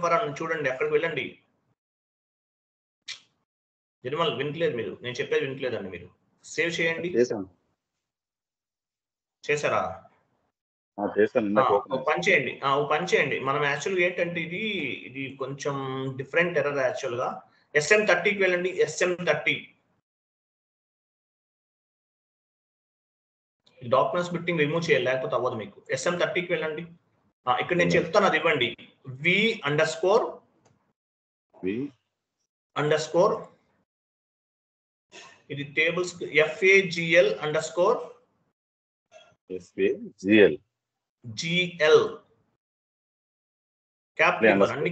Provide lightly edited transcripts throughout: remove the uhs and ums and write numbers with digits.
For అని చూడండి, అక్కడికి వెళ్ళండి. నిర్మల్ వినట్లేదు, మీరు నేను చెప్పేది వినట్లేదండి. మీరు సేవ్ చేయండి. చేశారా? పని చేయండి, పని చేయండి. మనం యాక్చువల్గా ఏంటంటే ఇది కొంచెం డిఫరెంట్ ఎర్రర్. యాక్చువల్గా SM30కి వెళ్ళండి. SM30 డాక్యుమెంట్స్ బిట్టింగ్ రిమూవ్ చేయాలి, లేకపోతే అవ్వదు మీకు. SM30కి వెళ్ళండి. ఇక్కడ నేను చెప్తాను, అది ఇవ్వండి. V__ ఇది టేబుల్స్ FAGL_GL క్యాపిటల్ ఇవ్వండి. అన్ని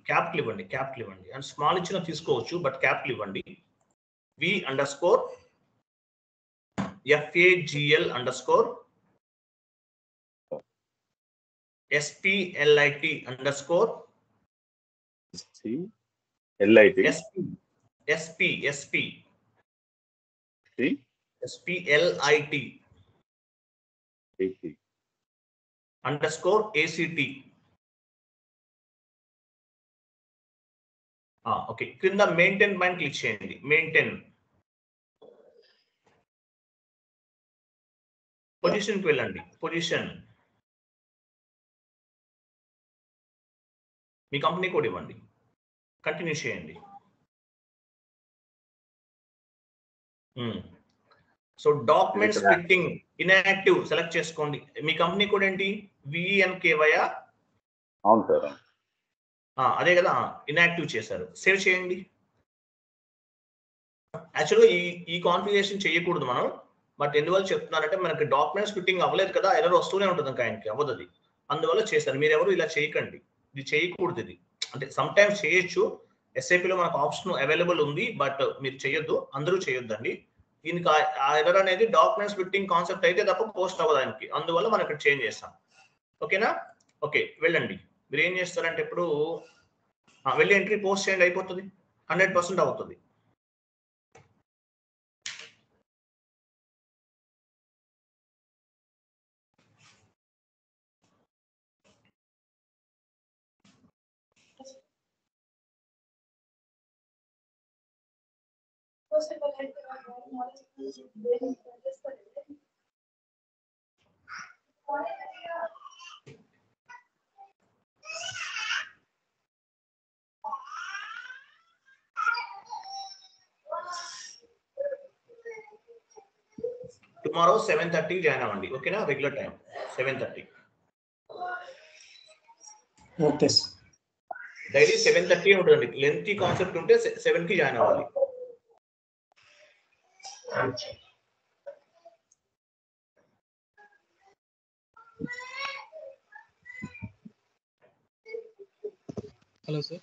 క్యాపిటల్ ఇవ్వండి. అండ్ స్మాల్ ఇచ్చిన తీసుకోవచ్చు, బట్ క్యాపిటల్ ఇవ్వండి. V__ FAGL_SPLIT _ACT. ఓకే, క్రింద మెయింటైన్ పైన క్లిక్ చేయండి. మెయింటైన్ పొజిషన్కి వెళ్ళండి. పొజిషన్ మీ కంపెనీ కోడ్ ఇవ్వండి. కంటిన్యూ చేయండి. So document splitting inactive select చేసుకోండి. మీ కంపెనీ కోడ్ ఏంటి? VNKY. అవును సార్. అదే కదా, ఇన్యాక్టివ్ చేశారు. సేవ్ చేయండి. యాక్చువల్గా ఈ కాన్ఫిగరేషన్ చేయకూడదు మనం, బట్ ఎందువల్ల చెప్తున్నారంటే మనకి డాక్యుమెంట్ స్ప్లిట్టింగ్ అవ్వలేదు కదా, ఎర్రర్ వస్తూనే ఉంటుంది ఇంకా, ఆయనకి అవ్వదు అది. అందువల్ల చేశారు. మీరు ఎవరు ఇలా చేయకండి, ఇది చేయకూడదు. ఇది అంటే సమ్ టైమ్స్ చేయొచ్చు. SAPలో మనకు ఆప్షన్ అవైలబుల్ ఉంది, బట్ మీరు చేయొద్దు, అందరూ చేయొద్దండి. దీనికి ఆ ఎర్రర్ అనేది డాక్యుమెంట్ స్ప్లిట్టింగ్ కాన్సెప్ట్ అయితే తప్ప పోస్ట్ అవ్వడానికి. అందువల్ల మనం ఇక్కడ చేంజ్ చేస్తాం. ఓకేనా? ఓకే, వెళ్ళండి. మీరు ఏం చేస్తారంటే ఇప్పుడు వెళ్ళి ఎంట్రీ పోస్ట్ చేయండి, అయిపోతుంది. 100% అవుతుంది. టుమారో 7:30 జాయిన్ అవ్వండి. ఓకేనా? Regular time 7:30. ఓకే, డైలీ 7:30 ఉంటుంది. లెంతీ కాన్సెప్ట్ ఉంటే 7కి జాయిన్ అవ్వాలి. Hello sir.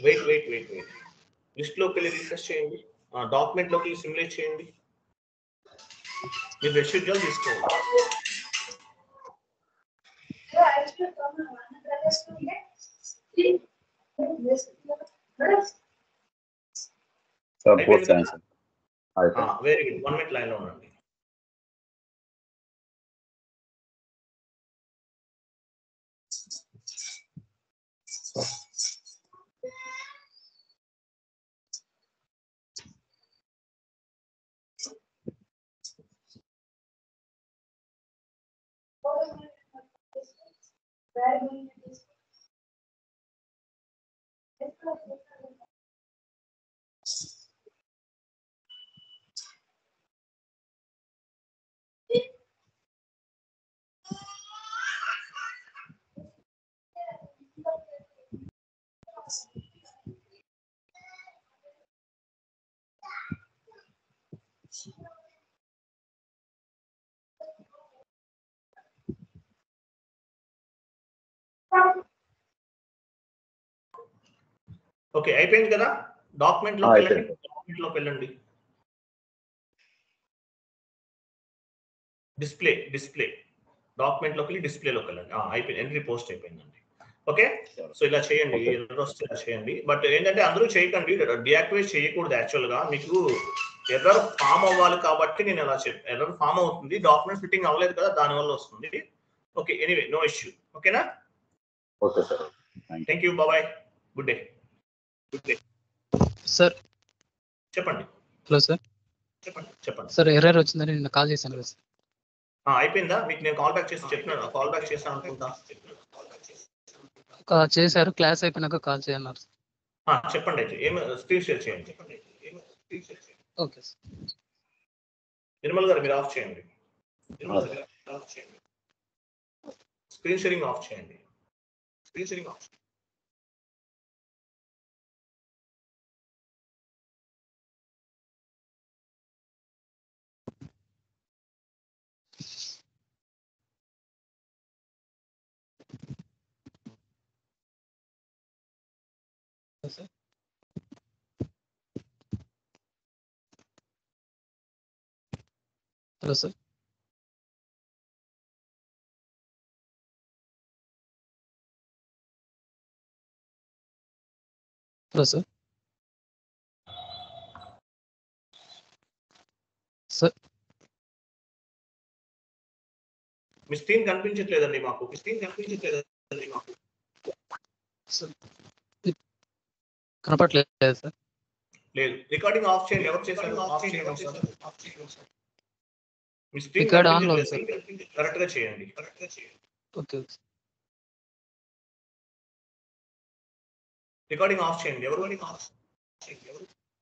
వెయిట్. లిస్ట్ లోకి వెళ్ళి రిఫ్రెష్ చేయండి. డాక్యుమెంట్ లోకి వెళ్ళి సిమ్యులేట్ చేయండి. మీరు రెసిడ్యూల్ తీసుకోండి. Very good. 1 minute లైన్ లో ఉండండి. ఓకే, అయిపోయింది కదా. డాక్యుమెంట్ లోకి వెళ్ళండి. డిస్ప్లే డాక్యుమెంట్ లోకి వెళ్ళి డిస్ప్లేలోకి వెళ్ళండి. అయిపోయింది, ఎంట్రీ పోస్ట్ అయిపోయిందండి. ఓకే, సో ఇలా చేయండి. ఎర్రర్ వస్తే ఇలా చేయండి. బట్ ఏంటంటే అందరూ చేయకండి, డియాక్టివేట్ చేయకూడదు. యాక్చువల్గా మీకు ఎర్రర్ ఫామ్ అవ్వాలి కాబట్టి నేను అలా ఎర్రర్ ఫామ్ అవుతుంది. డాక్యుమెంట్ ఫిట్టింగ్ అవ్వలేదు కదా, దానివల్ల వస్తుంది. Okay, anyway no issue. ఓకేనా? Okay sir. Thank you. Thank you, bye. Good day. Sir చెప్పండి. Hello sir. చెప్పండి. సార్ ఎర్రర్ వచ్చిందని నిన్న కాల్ చేశాను కదా సార్. అయిపోయిందా? మీకు నేను కాల్ బ్యాక్ చేసి చెప్పినాను, కాల్ బ్యాక్ చేస్తాను అనుకుంటా. చేశారు, క్లాస్ అయిపోయినాక కాల్ చేయన్నారు. చెప్పండి. అయితే ఏం స్క్రీన్ షేర్ చేయండి. Okay sir. నిర్మల్ గారు మీరు ఆఫ్ చేయండి. స్క్రీన్ షేరింగ్ ఆఫ్ చేయండి. Sir hello sir. Hello sir. Sir మీ స్క్రీన్ కనిపించట్లేదండి మాకు. సార్ కనపట్లేదు సార్. లేదు, రికార్డింగ్ ఆఫ్ చేయండి. ఎవరు చేశారు? ఆఫ్ చేయండి ఒకసారి. మీ స్క్రీన్ రికార్డ్ ఆన్ లో ఉంది సార్. కరెక్ట్ గా చేయండి. Okay okay. రికార్డింగ్ ఆఫ్ చేయండి. ఎవరు?